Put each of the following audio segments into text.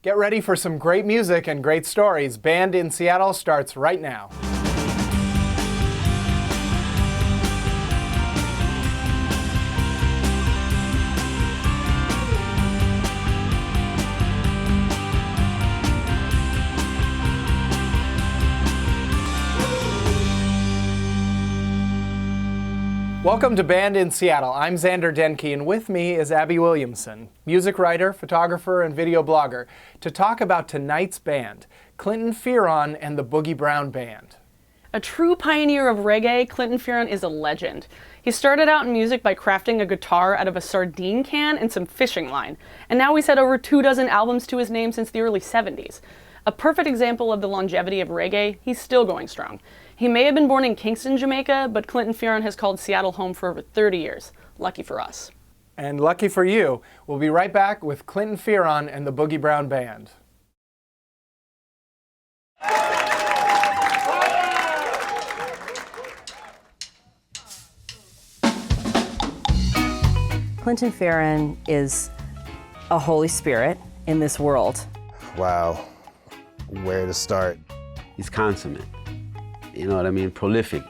Get ready for some great music and great stories. Band in Seattle starts right now. Welcome to Band in Seattle. I'm Xander Denke, and with me is Abby Williamson, music writer, photographer, and video blogger, to talk about tonight's band, Clinton Fearon and the Boogie Brown Band. A true pioneer of reggae, Clinton Fearon is a legend. He started out in music by crafting a guitar out of a sardine can and some fishing line, and now he's had over 24 albums to his name since the early 70s. A perfect example of the longevity of reggae, he's still going strong. He may have been born in Kingston, Jamaica, but Clinton Fearon has called Seattle home for over 30 years. Lucky for us. And lucky for you. We'll be right back with Clinton Fearon and the Boogie Brown Band. Clinton Fearon is a Holy Spirit in this world. Wow, where to start? He's consummate. You know what I mean? Prolific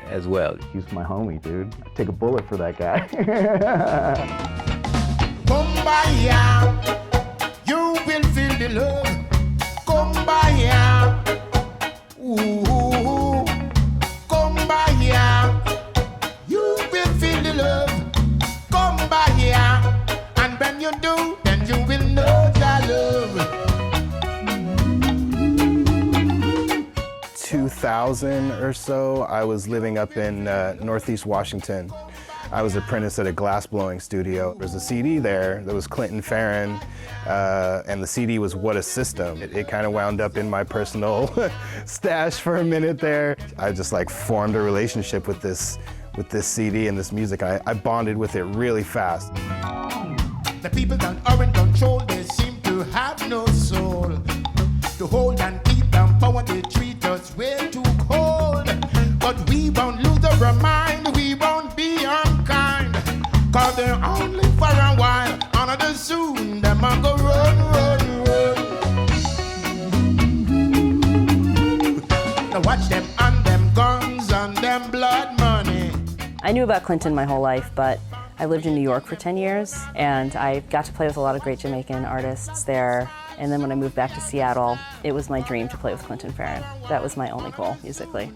as well. He's my homie, dude. I'd take a bullet for that guy. Kumbaya, you will feel the love. Kumbaya, ooh, kumbaya, you will feel the love. Kumbaya, and when you do, then you will know the love. 2000 or so, I was living up in Northeast Washington. I was apprentice at a glassblowing studio. There was a CD there that was Clinton Fearon, and the CD was What a System. It kind of wound up in my personal stash for a minute there. I just like formed a relationship with this CD and this music. I bonded with it really fast. The people that are in control, they seem to have no soul. To hold and keep them power, they treat us way too cold. But we won't lose our mind, we won't be unkind. Cause they're only for a while, another soon, them a go run, run, run. Now watch them and them guns and them blood money. I knew about Clinton my whole life, but I lived in New York for 10 years, and I got to play with a lot of great Jamaican artists there. And then when I moved back to Seattle, it was my dream to play with Clinton Fearon. That was my only goal musically.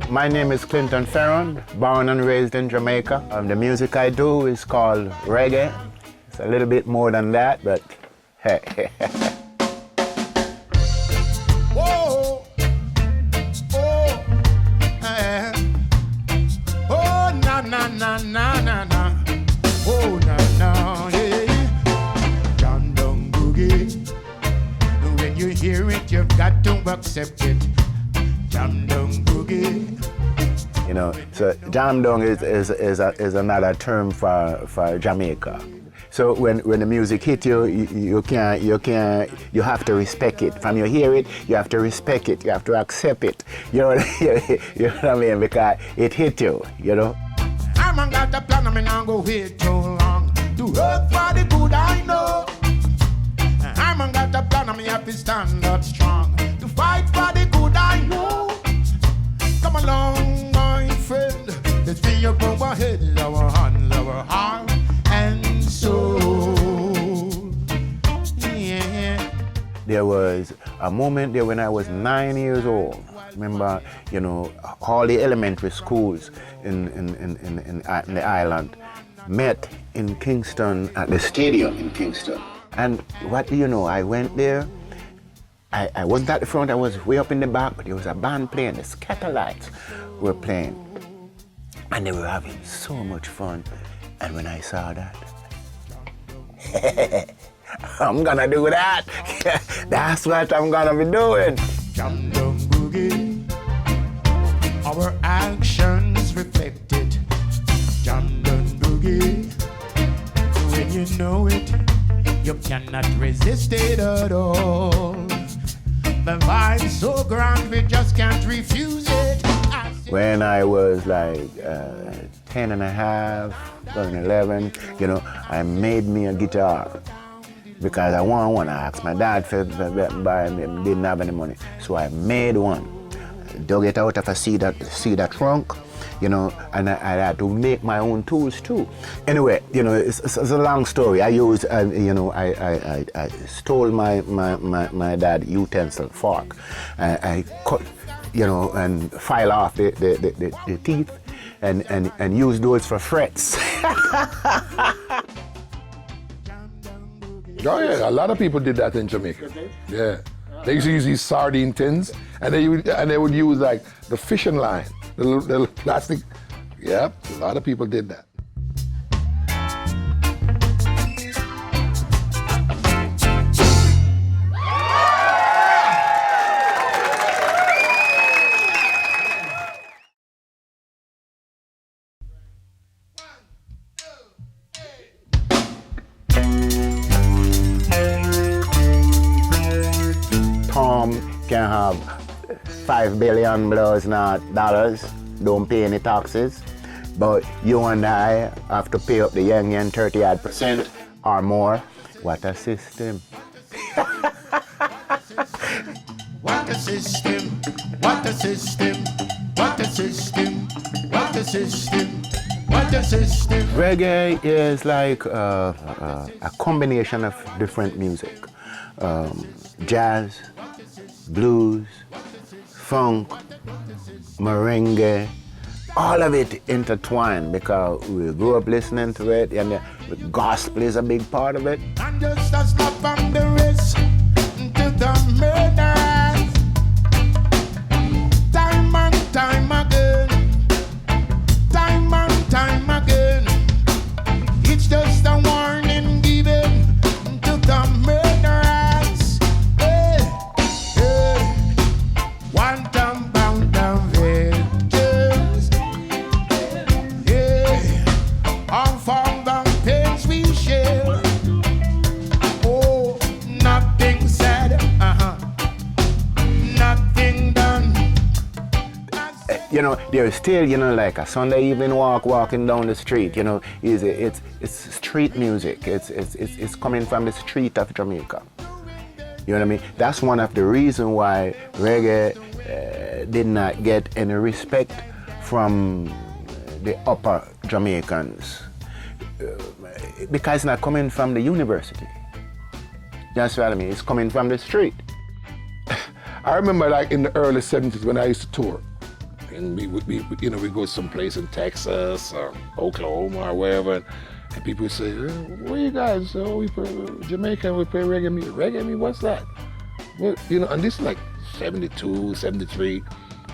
My name is Clinton Fearon, born and raised in Jamaica. The music I do is called reggae. It's a little bit more than that, but hey. You've got to accept it. Jam down boogie. You know, so jam down is another term for Jamaica. So when the music hit you, you have to respect it. From you hear it, you have to respect it. You have to accept it. You know what I mean? Because it hit you. You know. I'm on got the plan. I'm not go wait too long to work for the good I know. I'm on got the plan. I'm happy stand up strong to fight for the good I know. Come along, my friend. Let's be up overhead, our hand, our heart and soul. Yeah. There was a moment there when I was 9 years old. Remember, you know, all the elementary schools in the island met in Kingston at the stadium in Kingston. And what do you know, I went there. I wasn't at the front, I was way up in the back, but there was a band playing, the Scatterlights were playing. And they were having so much fun. And when I saw that, I'm gonna do that. That's what I'm gonna be doing. Jam down boogie, our actions reflect it. Jam down boogie, when you know it, you cannot resist it at all. The vibe's so grand, we just can't refuse it. When I was like 10 and a half, 11, you know, I made me a guitar because I want one. I asked my dad for buy me, didn't have any money, so I made one. Dug it out of a cedar trunk, you know, and I had to make my own tools too. Anyway, you know, it's a long story. I used, you know, I stole my dad's utensil fork. I cut, you know, and file off the teeth and use those for frets. Oh yeah, a lot of people did that in Jamaica. Yeah, they used to use these sardine tins, and they would use like the fishing line, the little plastic. Yep, a lot of people did that. Tom can have $5 billion dollars, don't pay any taxes, but you and I have to pay up the yen 30% or more. What a system. What a system, what a system, what a system, what a system, what a system. Reggae is like a combination of different music. Jazz, blues, funk, merengue, all of it intertwined because we grew up listening to it, and the gospel is a big part of it. And just a slap on the wrist to the murderers. Time and time again, time and time again. It's just a warning given to the murderers. Hey, hey. One time bound down victims. Yeah, all from the pains we share. Oh, nothing said, nothing done. You know, there's still, you know, like a Sunday evening walking down the street, you know, it's street music. It's coming from the street of Jamaica. You know what I mean? That's one of the reasons why reggae did not get any respect from the upper Jamaicans. Because it's not coming from the university. That's what I mean, it's coming from the street. I remember like in the early 70s when I used to tour. And we go someplace in Texas or Oklahoma or wherever, and people would say, "Where you guys? Oh, we play Jamaica. We play reggae music. Reggae music? What's that?" Well, you know, and this is like 72, 73.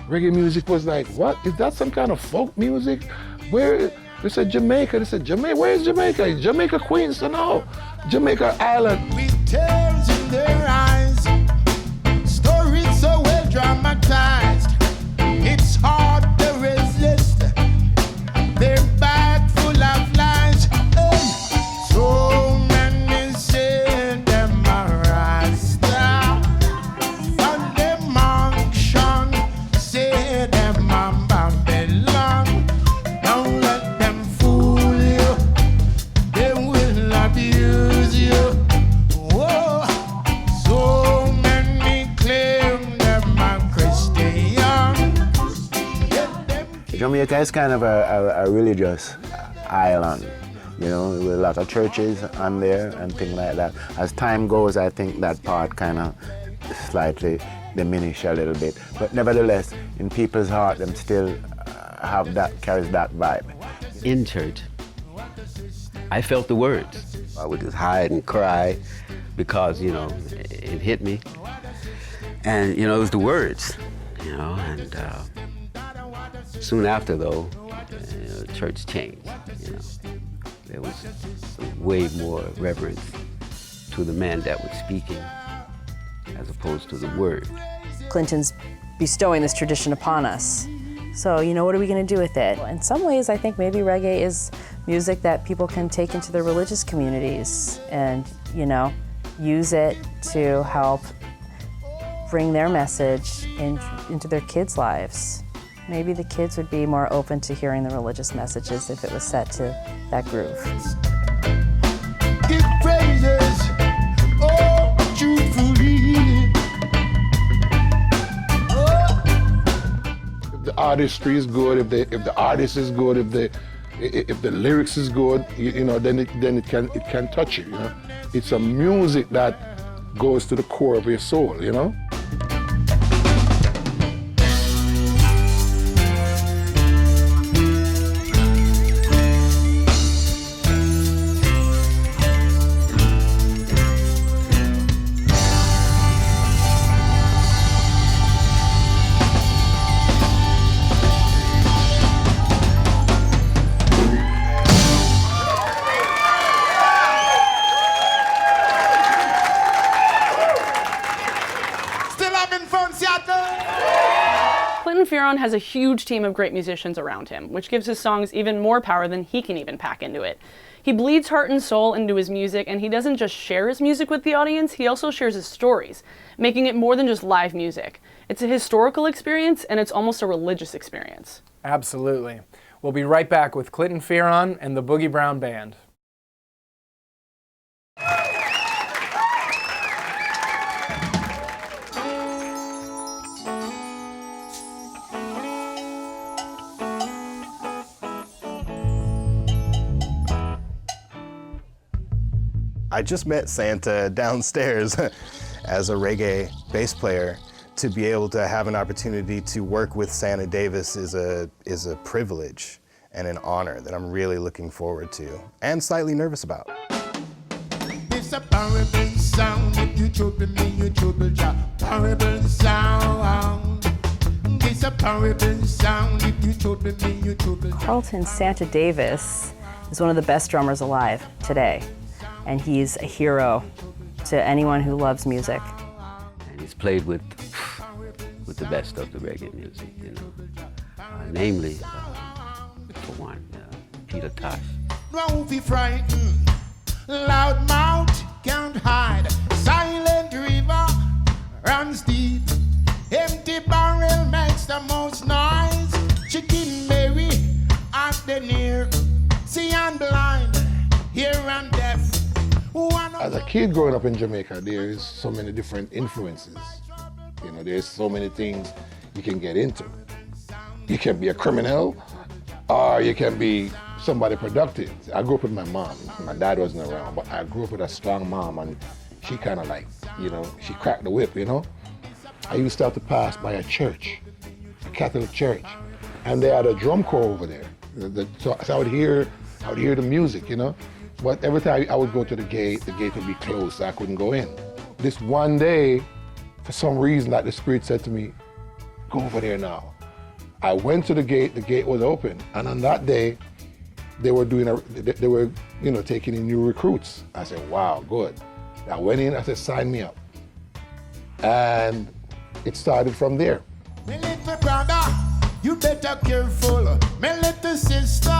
Reggae music was like, what? Is that some kind of folk music? Where? They said Jamaica. They said Jamaica. Where's Jamaica? Jamaica, Queens? No, Jamaica Island. With tears in their eyes, stories so well dramatized. It's hard to resist. They're bag full of lies. So many say them are Rasta. And them auction say them are Babylon. Don't let them fool you. They will abuse you. Whoa. So many claim them are Christian. Jamaica is kind of a religious island, you know, with a lot of churches on there and things like that. As time goes, I think that part kind of slightly diminish a little bit. But nevertheless, in people's heart, them still have that, carries that vibe. In church, I felt the words. I would just hide and cry because, you know, it hit me. And, you know, it was the words, you know, and soon after, though, the church changed, you know. There was way more reverence to the man that was speaking as opposed to the word. Clinton's bestowing this tradition upon us. So, you know, what are we going to do with it? In some ways, I think maybe reggae is music that people can take into their religious communities and, you know, use it to help bring their message into their kids' lives. Maybe the kids would be more open to hearing the religious messages if it was set to that groove. Give praises, oh, truthfully. If the artistry is good, if the artist is good, if the lyrics is good, you know, then it can touch you. You know, it's a music that goes to the core of your soul. You know. Clinton Fearon has a huge team of great musicians around him, which gives his songs even more power than he can even pack into it. He bleeds heart and soul into his music, and he doesn't just share his music with the audience, he also shares his stories, making it more than just live music. It's a historical experience, and it's almost a religious experience. Absolutely. We'll be right back with Clinton Fearon and the Boogie Brown Band. I just met Santa downstairs as a reggae bass player. To be able to have an opportunity to work with Santa Davis is a privilege and an honor that I'm really looking forward to and slightly nervous about. It's a parable sound. If you trouble me, you trouble Jah. Parable sound. It's a parable sound. If you trouble me, you trouble Jah. Carlton Santa Davis is one of the best drummers alive today, and he's a hero to anyone who loves music. And he's played with the best of the reggae music, you know. Namely, for one, Peter Tosh. Don't be frightened. Loud mouth can't hide. Silent river runs deep. Empty barrel makes the most noise. Chicken Mary at the near. See and blind, hear and deaf. As a kid growing up in Jamaica, there is so many different influences. You know, there's so many things you can get into. You can be a criminal, or you can be somebody productive. I grew up with my mom. My dad wasn't around, but I grew up with a strong mom, and she kind of like, you know, she cracked the whip, you know? I used to have to pass by a church, a Catholic church, and they had a drum corps over there. So I would hear the music, you know? But every time I would go to the gate would be closed, so I couldn't go in. This one day, for some reason, like the Spirit said to me, go over there now. I went to the gate was open, and on that day, they were taking in new recruits. I said, wow, good. I went in, I said, sign me up. And it started from there. My little brother, you better careful. My little sister,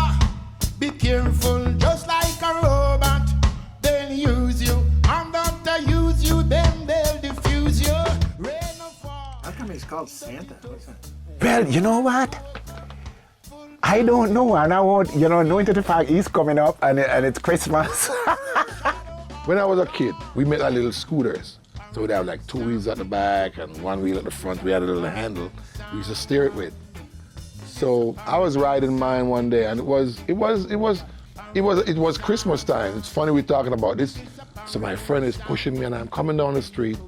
be careful. Just like a robot, they'll use you. And after use you, then they'll diffuse you. How come he's called Santa? What's that? Well, you know what? I don't know, and I want, knowing that the fact he's coming up and it's Christmas. When I was a kid, we made our little scooters. So we'd have like 2 wheels at the back and 1 wheel at the front. We had a little handle we used to steer it with. So I was riding mine one day, and it was Christmas time. It's funny we're talking about this. So my friend is pushing me, and I'm coming down the street,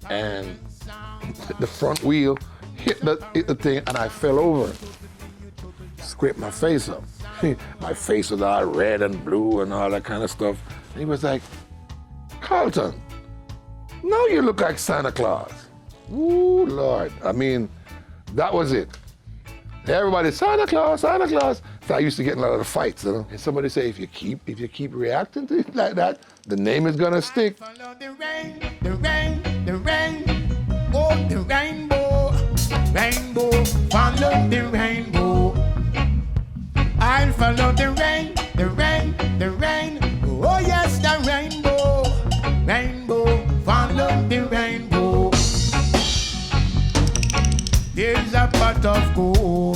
and the front wheel hit the thing, and I fell over. Scraped my face up. My face was all red and blue and all that kind of stuff. And he was like, Carlton, now you look like Santa Claus. Ooh, Lord. I mean, that was it. Everybody, Santa Claus, Santa Claus. So I used to get in a lot of fights, you know. And somebody say, if you keep reacting to it like that, the name is gonna stick. Follow the rain, the rain, the rain. Oh, the rainbow, rainbow. Follow the rainbow. I'll follow the rain, the rain, the rain. Oh yes, the rainbow, rainbow. Follow the rainbow. There's a pot of gold.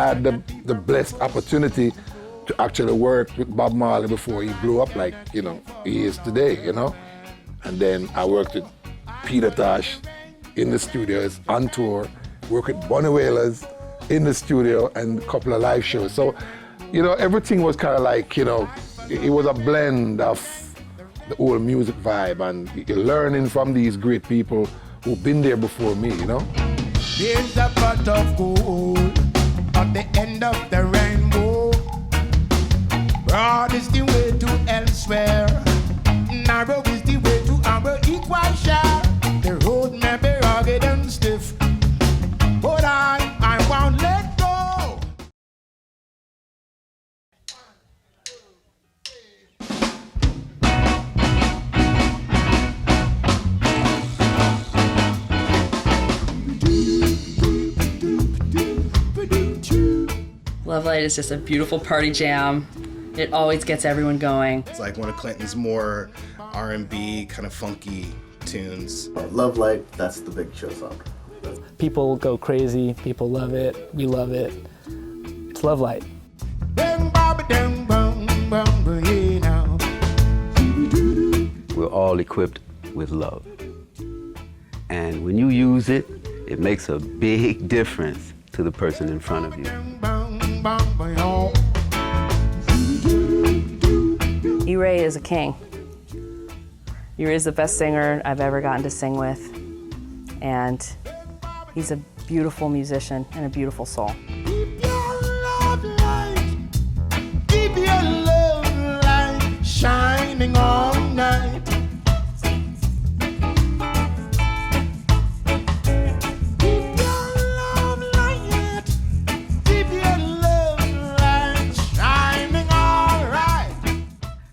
had the blessed opportunity to actually work with Bob Marley before he blew up like, you know, he is today, you know. And then I worked with Peter Tosh in the studios, on tour, worked with Bunny Wailers in the studio and a couple of live shows. So, you know, everything was kind of like, you know, it was a blend of the old music vibe and you're learning from these great people who've been there before me, you know. There's a pot of gold at the end of the rainbow. Broad is the way to elsewhere. Narrow is the way to our equal share. The road may be rugged and stiff, but I won't let go. Love Light is just a beautiful party jam. It always gets everyone going. It's like one of Clinton's more R&B, kind of funky tunes. Love Light, that's the big showstopper. People go crazy. People love it. We love it. It's Love Light. We're all equipped with love. And when you use it, it makes a big difference to the person in front of you. E-Ray is a king. E-Ray is the best singer I've ever gotten to sing with, and he's a beautiful musician and a beautiful soul. Keep your love light, keep your love light shining all night. Keep your love light, keep your love light shining all right.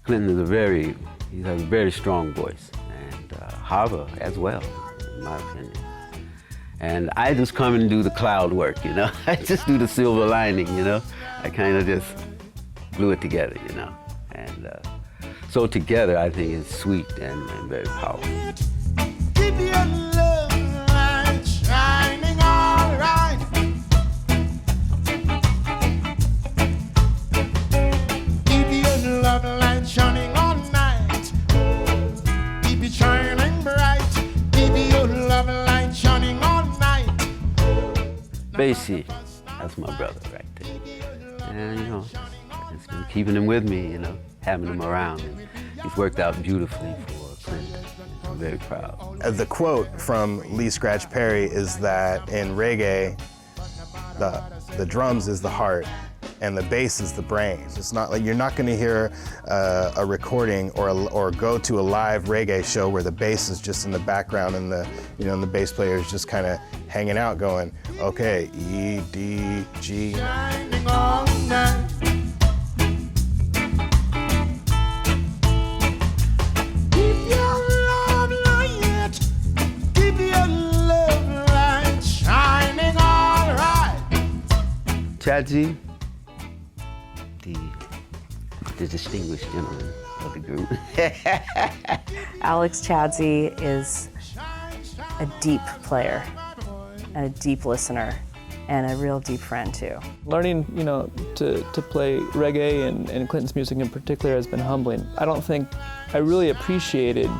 Clinton is he has a very strong voice, and Hava as well, in my opinion. And I just come and do the cloud work, you know? I just do the silver lining, you know? I kind of just glue it together, you know? And so together, I think it's sweet and very powerful. Keep your love light shining all right. Keep your love light shining all night. Keep it shining bright. Keep your love light shining all night. Basie, that's my brother right there. And, you know, it's been keeping him with me, you know, having him around. And he's worked out beautifully for Clinton. I'm very proud. The quote from Lee Scratch Perry is that in reggae, the drums is the heart and the bass is the brain. It's not like you're not going to hear a recording or go to a live reggae show where the bass is just in the background and the bass player is just kind of hanging out going, okay, E, D, G. Shining all night. Keep your love light. Keep your love light shining all right. Chadji, the distinguished gentleman of the group. Alex Chadsey is a deep player and a deep listener and a real deep friend too. Learning, you know, to play reggae and Clinton's music in particular has been humbling. I don't think I really appreciated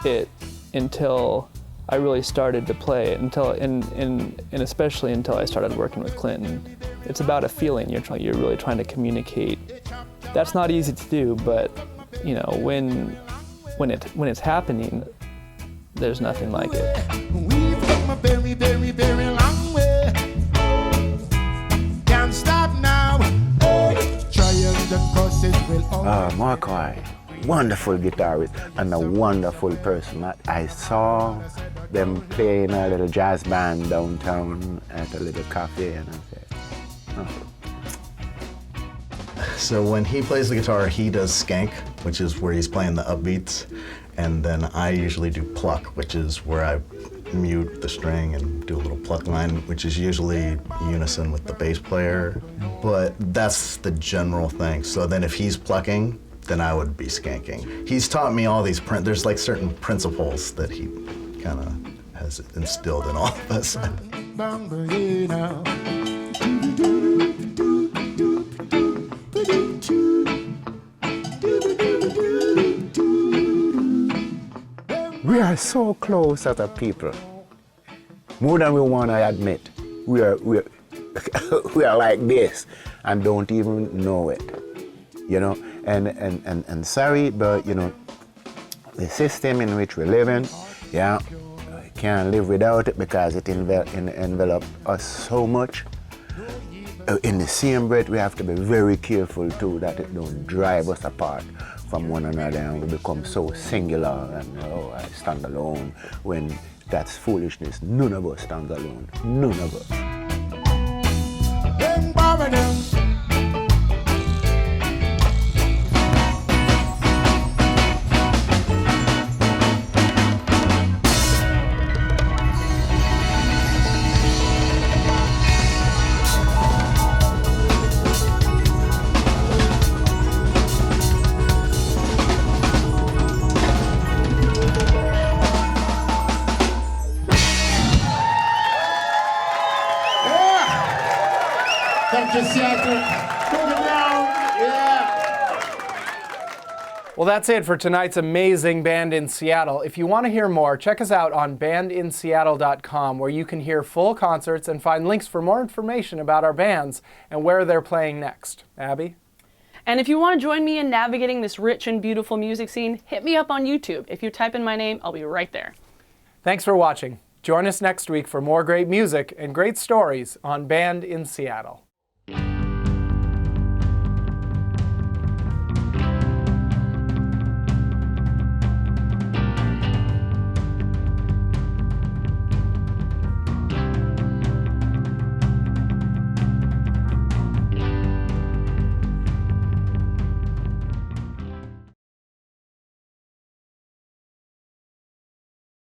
it until I really started to play it, and especially until I started working with Clinton. It's about a feeling you're really trying to communicate. That's not easy to do, but you know, when it's happening, there's nothing like it. We've come a very, very, very long way. Can't stop now. Trials and crosses will always. Markoi, wonderful guitarist and a wonderful person. I saw them play in a little jazz band downtown at a little cafe, and I said, oh. So when he plays the guitar, he does skank, which is where he's playing the upbeats, and then I usually do pluck, which is where I mute the string and do a little pluck line, which is usually unison with the bass player, but that's the general thing. So then if he's plucking, then I would be skanking. He's taught me all these, there's like certain principles that he kind of has instilled in all of us. are so close as a people. More than we want to admit. We are we are like this and don't even know it. You know, and sorry, but you know, the system in which we live in, yeah, we can't live without it because it envelops us so much. In the same breath, we have to be very careful too that it don't drive us apart from one another and we become so singular and oh, I stand alone, when that's foolishness. None of us stands alone. None of us. Thank you, Seattle. Put it down. Yeah. Well, that's it for tonight's amazing Band in Seattle. If you want to hear more, check us out on bandinseattle.com, where you can hear full concerts and find links for more information about our bands and where they're playing next. Abby? And if you want to join me in navigating this rich and beautiful music scene, hit me up on YouTube. If you type in my name, I'll be right there. Thanks for watching. Join us next week for more great music and great stories on Band in Seattle.